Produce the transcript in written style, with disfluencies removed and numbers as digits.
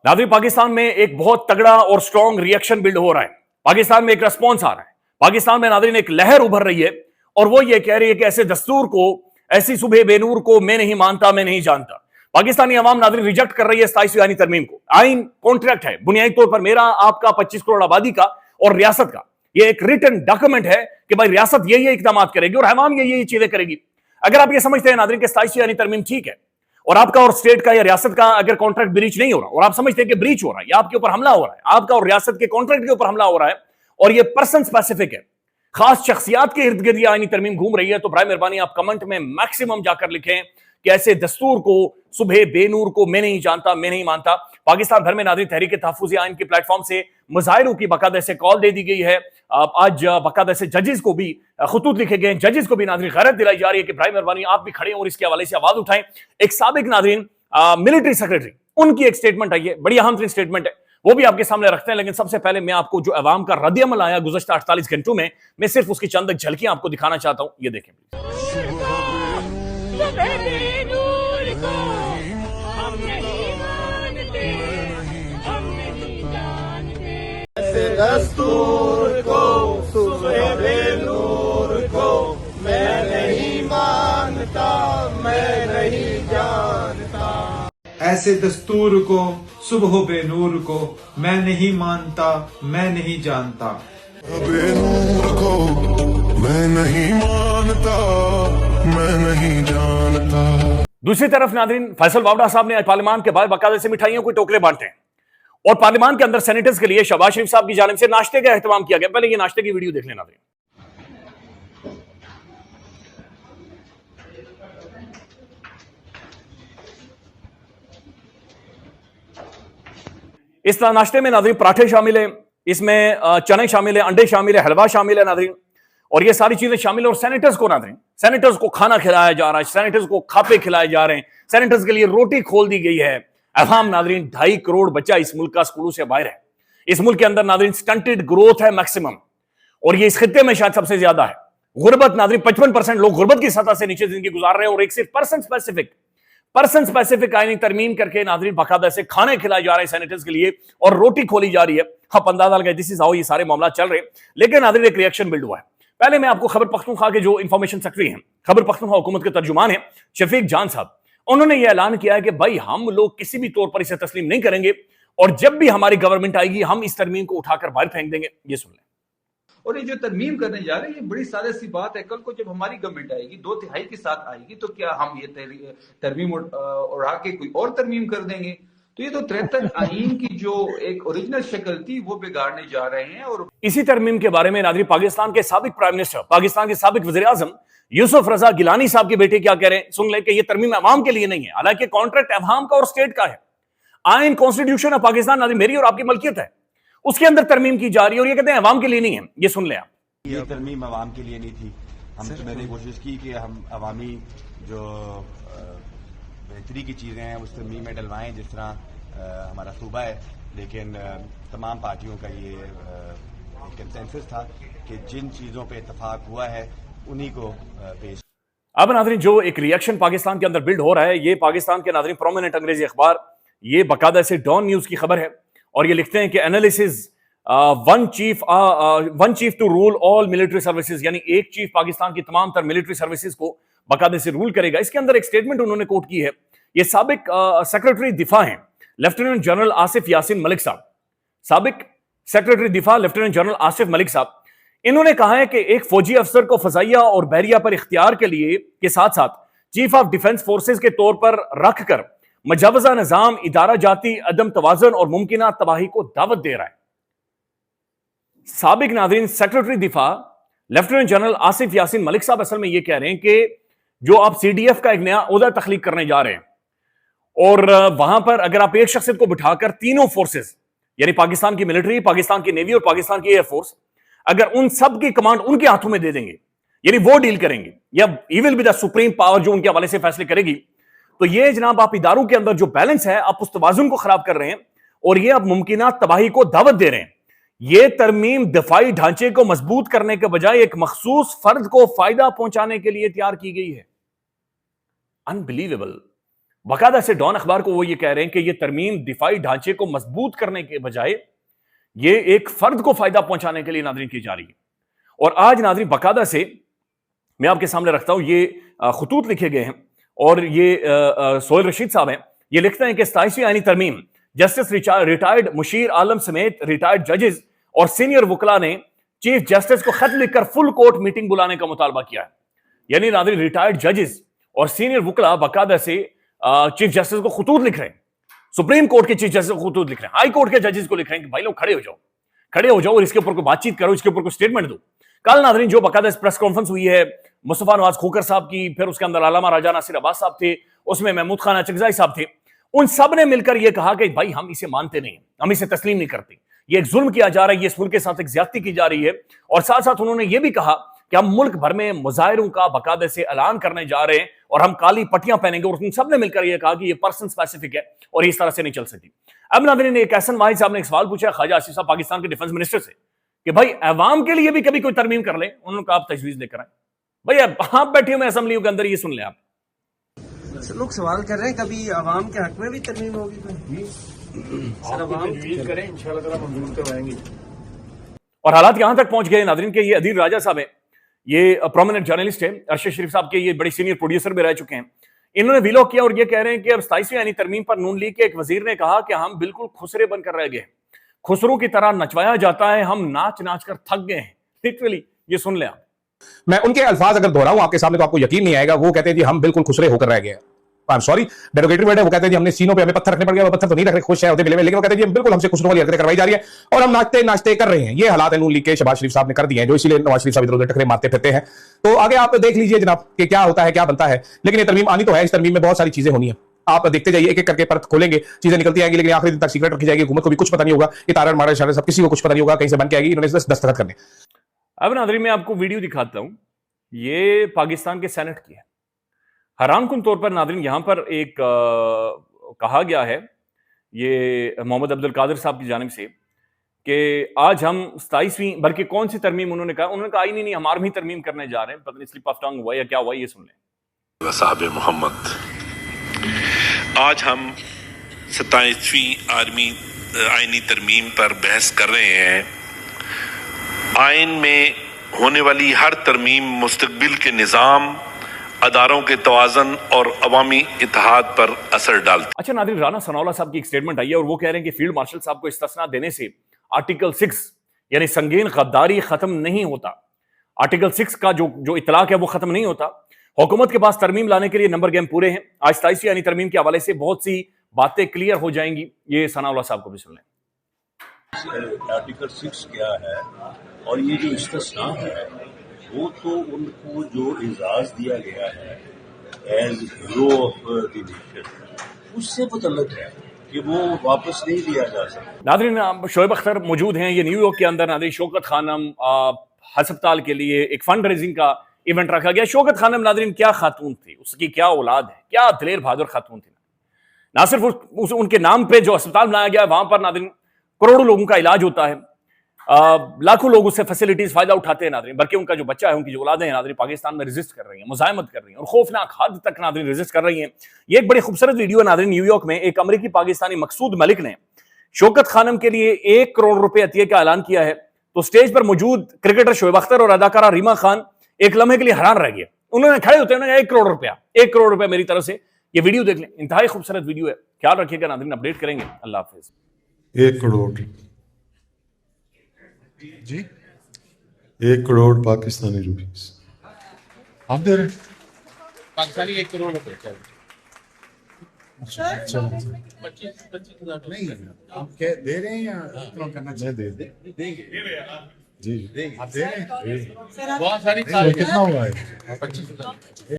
नाज़रीन, पाकिस्तान में एक बहुत तगड़ा और स्ट्रॉन्ग रिएक्शन बिल्ड हो रहा है। पाकिस्तान में एक रेस्पॉन्स आ रहा है। पाकिस्तान में नाज़रीन एक लहर उभर रही है और वो ये कह रही है कि ऐसे दस्तूर को, ऐसी सुबह बेनूर को मैं नहीं मानता, मैं नहीं जानता। पाकिस्तानी अवाम नाज़रीन रिजेक्ट कर रही है 27वीं आईनी तरमीम को। आइन कॉन्ट्रैक्ट है, बुनियादी तौर पर मेरा, आपका, 25 करोड़ आबादी का और रियासत का। ये एक रिटन डॉक्यूमेंट है कि भाई रियासत ये इकदाम करेगी और अवाम ये चीजें करेगी। अगर आप ये समझते हैं नाज़रीन कि 27वीं आईनी तरमीम ठीक है और आपका और स्टेट का या रियासत का अगर कॉन्ट्रैक्ट ब्रीच नहीं हो रहा और आप समझते हैं कि ब्रीच हो रहा है या आपके ऊपर हमला हो रहा है, आपका और रियासत के कॉन्ट्रैक्ट के ऊपर हमला हो रहा है और ये पर्सन स्पेसिफिक है, खास शख्सियात के इर्द गिर्द आईनी तरमीम घूम रही है, तो बराए मेहरबानी आप कमेंट में मैक्सिमम जाकर लिखें कि ऐसे दस्तूर को, सुबह बेनूर को मैं नहीं जानता, मैं नहीं मानता। पाकिस्तान भर में नाज़रीन तहरीक तहफ़्फ़ुज़ आइन के प्लेटफॉर्म से मुजाहिरों की बाकायदा से कॉल दे दी गई है। आज बाकायदा से जजेस को भी खतूत लिखे गए, जजेस को भी नाज़रीन गैरत दिलाई जा रही है कि बराए मेहरबानी आप भी खड़े और इसके हवाले से आवाज उठाएं। एक साबिक नाज़रीन मिलिट्री सेक्रेटरी, उनकी एक स्टेटमेंट आई है, बड़ी अहम तरीन स्टेटमेंट है, वो भी आपके सामने रखते हैं। लेकिन सबसे पहले मैं आपको जो अवाम का रद्द-ए-अमल आया गुज़श्ता 48 घंटों में, मैं सिर्फ उसकी चंद झलकियां आपको दिखाना चाहता हूं। ये देखें। दस्तूर को, सुबह बेनूर को मैं नहीं मानता, मैं नहीं जानता। ऐसे दस्तूर को, सुबह बेनूर को मैं नहीं मानता, मैं नहीं जानता। बेनूर को मैं नहीं मानता, मैं नहीं जानता। दूसरी तरफ नाज़रीन फैसल वावड़ा साहब ने आज पार्लियामान के बाहर बाकायदे से मिठाइयों के टोकरे बांटे हैं और पार्लियामान के अंदर सेनेटर्स के लिए शहबाज शरीफ साहब की जानिब से नाश्ते का एहतमाम किया गया। पहले ये नाश्ते की वीडियो देख लेना। इस नाश्ते में नाज़रीन पराठे शामिल है, इसमें चने शामिल है, अंडे शामिल है, हलवा शामिल है नाज़रीन, और ये सारी चीजें शामिल है। और सेनेटर्स को नाज़रीन, सेनेटर्स को खाना खिलाया जा रहा है, सेनेटर्स को खापे खिलाए जा रहे हैं, सेनेटर्स के लिए रोटी खोल दी गई है। अवाम नाज़रीन 2.5 करोड़ बच्चा इस मुल्क का स्कूलों से बाहर है। इस मुल्क के अंदर नाज़रीन स्टंटेड ग्रोथ है मैक्सिमम, और ये इस खित्ते में शायद सबसे ज्यादा है। गुर्बत नाज़रीन 55% लोग गुर्बत की सतह से नीचे जिंदगी गुजार रहे हैं, और एक सिर्फ पर्सन स्पेसिफिक आईनी तरमीम करके नाज़रीन बाकायदा से खाने खिलाए जा रहे हैं सेनेटर्स के लिए, और रोटी खोली जा रही है। हाँ, अंदाजा लगा दिस इज हाउ ये सारे मामला चल रहे हैं। लेकिन नाज़रीन एक रिएक्शन बिल्ड हुआ है। पहले मैं आपको खैबर पख्तूनख्वा के जो इंफॉर्मेशन सेक्रेटरी हैं, खैबर पख्तूनख्वा हुकूमत के तर्जुमान हैं शफीक जान साहब, उन्होंने यह ऐलान किया है कि भाई हम लोग किसी भी तौर पर इसे तस्लीम नहीं करेंगे, और जब भी हमारी गवर्नमेंट आएगी हम इस तरमीम को उठाकर बाहर फेंक देंगे। ये सुन लें। और ये जो तरमीम करने जा रहे हैं, ये बड़ी सादा सी बात है। कल को जब हमारी गवर्नमेंट आएगी, 2/3 के साथ आएगी, तो क्या हम ये तरमीम उड़ा के कोई और तरमीम कर देंगे? तो ये तो 73 आइन की जो एक ओरिजिनल शक्ल थी वो बिगाड़ने जा रहे हैं। और इसी तरमीम के बारे में नाज़रीन पाकिस्तान के साबिक प्राइम मिनिस्टर, पाकिस्तान के साबिक वज़ीर आज़म यूसुफ रजा गिलानी साहब के बेटे क्या कह रहे हैं, सुन लें कि ये तरमीम अवाम के लिए नहीं है, हालांकि कॉन्ट्रैक्ट अवाम का और स्टेट का है। आइन कॉन्स्टिट्यूशन ऑफ पाकिस्तान नाज़रीन मेरी और आपकी मलकियत है, उसके अंदर तरमीम की जा रही है, और ये कहते हैं अवाम के लिए नहीं है। ये सुन लें आप। ये तरमीम अवाम के लिए नहीं थी। हम तो मैंने कोशिश की कि हम अवामी जो बेहतरी की चीज़ें हैं उस तरमीम में डलवाएं, जिस तरह हमारा सूबा है। लेकिन तमाम पार्टियों का ये कंसेंसस था कि जिन चीज़ों पे इत्तफाक हुआ है उन्हीं को पेश। अब नाज़रीन जो एक रिएक्शन पाकिस्तान के अंदर बिल्ड हो रहा है, ये पाकिस्तान के नाज़रीन प्रोमिनेंट अंग्रेजी अखबार, ये बाकायदा से डॉन न्यूज की खबर है, और ये लिखते हैं कि analysis one chief to rule all military services, यानी एक चीफ पाकिस्तान की तमाम तर मिलिट्री सर्विसेज को बाकायदे से रूल करेगा। इसके अंदर एक स्टेटमेंट उन्होंने कोट की है। ये साबिक सेक्रेटरी दिफा हैं लेफ्टिनेंट जनरल आसिफ यासीन मलिक साहब, साबिक सेक्रेटरी दिफा लेफ्टिनेंट जनरल आसिफ मलिक साहब। इन्होंने कहा है कि एक फौजी अफसर को फजाइया और बहरिया पर इख्तियार के लिए के साथ साथ चीफ ऑफ डिफेंस फोर्सेज के तौर पर रखकर मजवजा निजाम, इदारा जाती अदम तवाजन और मुमकिन तबाही को दावत दे रहा है। साबिक नाज़रीन सेक्रेटरी दिफा लेफ्टिनेंट जनरल आसिफ यासीन मलिक साहब असल में यह कह रहे हैं कि जो आप सीडीएफ का एक नया ओहदा तख्लीक करने जा रहे हैं, और वहां पर अगर आप एक शख्सियत को बिठाकर तीनों फोर्सेस, यानी पाकिस्तान की मिलिट्री, पाकिस्तान की नेवी और पाकिस्तान की एयरफोर्स, अगर उन सब की कमांड उनके हाथों में दे देंगे, यानी वो डील करेंगे, या he will be the supreme power जो उनके हवाले से फैसले करेगी, तो ये जनाब आप इदारों के अंदर जो बैलेंस है, आप उस तवाजुन को खराब कर रहे हैं, और ये आप मुमकिन तबाही को दावत दे रहे हैं। ये तरमीम दफाई ढांचे को मजबूत करने के बजाय एक मखसूस फर्द को फायदा पहुंचाने के लिए तैयार की गई है। अनबिलीवेबल। बाकायदा से डॉन अखबार को वो ये कह रहे हैं कि ये तरमीम दिफाई ढांचे को मजबूत करने के बजाय ये एक फर्द को फायदा पहुंचाने के लिए नादरीन की जा रही है। और आज नादरीन बाकायदा से मैं आपके सामने रखता हूं, ये खुतूत लिखे गए हैं और ये सोहेल रशीद साहब हैं, ये लिखते हैं कि 27वीं आईनी तरमीम जस्टिस रिटायर्ड मुशीर आलम समेत रिटायर्ड जजेस और सीनियर वकला ने चीफ जस्टिस को खत लिखकर फुल कोर्ट मीटिंग बुलाने का मुतालबा किया है। यानी नादरीन रिटायर्ड जजेस और सीनियर वकला बाकायदा से चीफ जस्टिस को खुतूत लिख रहे हैं, सुप्रीम कोर्ट के चीफ जस्टिस को खुतूत लिख रहे हैं, हाई कोर्ट के जजेस को लिख रहे हैं कि भाई लोग खड़े हो जाओ और इसके ऊपर कोई बातचीत करो, इसके ऊपर कोई स्टेटमेंट दो। कल नादरीन जो बाकायदा प्रेस कॉन्फ्रेंस हुई है मुस्तफा नवाज खोकर साहब की, फिर उसके अंदर अल्लामा राजा नासिर अब्बास साहब थे, उसमें महमूद खान अचकजाई साहब थे, उन सब ने मिलकर यह कहा कि भाई हम इसे मानते नहीं, हम इसे तस्लीम नहीं करते, ये एक जुल्म किया जा रहा है, ये इस मुल्क के साथ एक ज्यादती की जा रही है। और साथ साथ उन्होंने यह भी कहा कि हम मुल्क भर में मुजाहिरों का बाकायदा से ऐलान करने जा रहे हैं और हम काली पट्टियां पहनेंगे। और उन सब ने मिलकर यह कहा कि यह पर्सन स्पेसिफिक है और इस तरह से नहीं चल सकती। अब नादरीन एक एहसन वाहिद साहब ने एक सवाल पूछा ख्वाजा आसिफ साहब पाकिस्तान के डिफेंस मिनिस्टर से कि भाई अवाम के लिए भी कभी कोई तरमीम कर ले। उन्होंने कहा आप तजवीज लेकर आए। भाई आप बैठे हुए असेंबली के अंदर, ये सुन ले आप। लोग सवाल कर रहे हैं कभी अवाम के हक में भी तरमीम होगी सर, अवाम करें इंशाल्लाह ताला मंजूर करवाएंगे। और हालात यहां तक पहुंच गए नादरीन के ये अदील राजा साहब हैं, ये प्रोमिनेंट जर्नलिस्ट है, अरशद शरीफ साहब के ये बड़े सीनियर प्रोड्यूसर भी रह चुके हैं। इन्होंने वीलॉग किया और ये कह रहे हैं कि अब 27वीं आईनी तरमीम पर नून लीग के एक वजीर ने कहा कि हम बिल्कुल खुसरे बनकर रह गए, खुसरों की तरह नचवाया जाता है, हम नाच नाच कर थक गए हैं। लिटरली ये सुन ले आप। मैं उनके अल्फाज अगर दोहराऊं आपके सामने तो आपको यकीन नहीं आएगा। वो कहते हैं जी हम बिल्कुल खुसरे होकर रह गए। I am sorry, derogatory word है। वो कहते हैं जी हमने सीनों पे हमें पत्थर रखने पड़ गए, वो पत्थर तो नहीं रख रहे, खुश है मिले, लेकिन वो कहते हैं जी बिल्कुल हमसे खुसरों वाली हरकतें करवाई जा रही है और हम नाचते नाचते कर रहे हैं। ये हालात है नून लीग के शहबाज शरीफ साहब ने कर दिए हैं, जो इसीलिए नवाज शरीफ साहब इधर उधर टकरे मारते फिरते हैं। तो आगे आप देख लीजिए जनाब कि क्या होता है, क्या बनता है। लेकिन ये तरमीम आनी तो है, इस तरमीम में बहुत सारी चीजें होनी है। आप देखते जाइए, एक एक करके परत खोलेंगे, चीजें निकलती आएंगी, लेकिन आखिरी दिन तक सीक्रेट रखी जाएगी। हुकूमत को भी कुछ पता नहीं होगा, ये तारा मारा इशारा सब किसी को कुछ पता नहीं होगा, कहीं से बन के आएगी, इन्होंने दस्तखत करने। अब नादरीन मैं आपको वीडियो दिखाता हूं, ये पाकिस्तान के सेनेट की है। हैरानकुन तौर पर नादरीन यहां पर एक कहा गया है, ये मोहम्मद अब्दुल कादिर साहब की जानिब से, कि आज हम 27वीं, बल्कि कौन सी तरमीम उन्होंने कहा आई नहीं हम 8वीं तरमीम करने जा रहे हैं। पता नहीं स्लिप ऑफ टंग हुआ या क्या हुआ, ये सुन लें। साहब मोहम्मद, आज हम 27वीं आईनी तरमीम पर बहस कर रहे हैं। आइन में होने वाली हर तरमीम मुस्तकबिल के निज़ाम, अदारों के तवाज़न और अवामी इत्तेहाद पर असर डालती। अच्छा नादरीन, राना सनाउल्लाह साहब की एक स्टेटमेंट आई है और वो कह रहे हैं कि फील्ड मार्शल साहब को इस्तिस्ना देने से आर्टिकल 6 यानी संगीन गद्दारी खत्म नहीं होता। आर्टिकल 6 का जो इतलाक है वो खत्म नहीं होता। हुकूमत के पास तरमीम लाने के लिए नंबर गेम पूरे हैं। आज 27वीं यानी तरमीम के हवाले से बहुत सी बातें क्लियर हो जाएंगी। ये सनाउल्लाह साहब को भी सुन लें। आर्टिकल 6 क्या है और ये जो इस्तिस्ना है वो तो उनको जो इजाज़ दिया गया है as hero of the nation, उससे मुतल्लिक है कि वो वापस नहीं लिया जा सकता। नादरीन शोएब अख्तर मौजूद हैं, ये न्यूयॉर्क के अंदर। नादरीन शौकत खानम हस्पताल के लिए एक फंड रेजिंग का इवेंट रखा गया। शौकत खानम नादरीन क्या खातून थी, उसकी क्या औलाद है, क्या दिलेर बहादुर खातून थी। ना सिर्फ उनके नाम पे जो अस्पताल बनाया गया है वहां पर नादरीन करोड़ों लोगों का इलाज होता है, लाखों लोग उससे फैसिलिटीज फायदा उठाते हैं नादरीन, बल्कि उनका जो बच्चा है, उनकी जो औलादें हैं नादरीन पाकिस्तान में रेजिस्ट कर रही हैं, मुजाहिमत कर रही हैं और खौफनाक हद तक नादरीन रेजिस्ट कर रही हैं। ये एक बड़ी खूबसूरत वीडियो है नादरीन। न्यूयॉर्क में एक अमेरिकी पाकिस्तानी मकसूद मलिक ने शौकत खानम के लिए 1 करोड़ रुपए अतिये का ऐलान किया है। तो स्टेज पर मौजूद क्रिकेटर शोएब अख्तर और अदाकारा रीमा खान एक लम्हे के लिए हैरान रह गए। उन्होंने खड़े होते हैं 1 करोड़ रुपया, 1 करोड़ रुपया मेरी तरफ से। ये वीडियो देख लें, इंतहाई खूबसूरत वीडियो है। ख्याल रखिएगा नादरीन, अपडेट करेंगे। अल्लाह हाफिज। 1 करोड़ जी, 1 करोड़ पाकिस्तानी रुपीस आप दे रहे हैं? पाकिस्तानी 1 करोड़ रुपए अच्छा 25,000 नहीं आप क्या दे रहे हैं या इतना करना चाहिए? देंगे जी, आप दे रहे हैं? बहुत सारी कितना हुआ है? 25,000।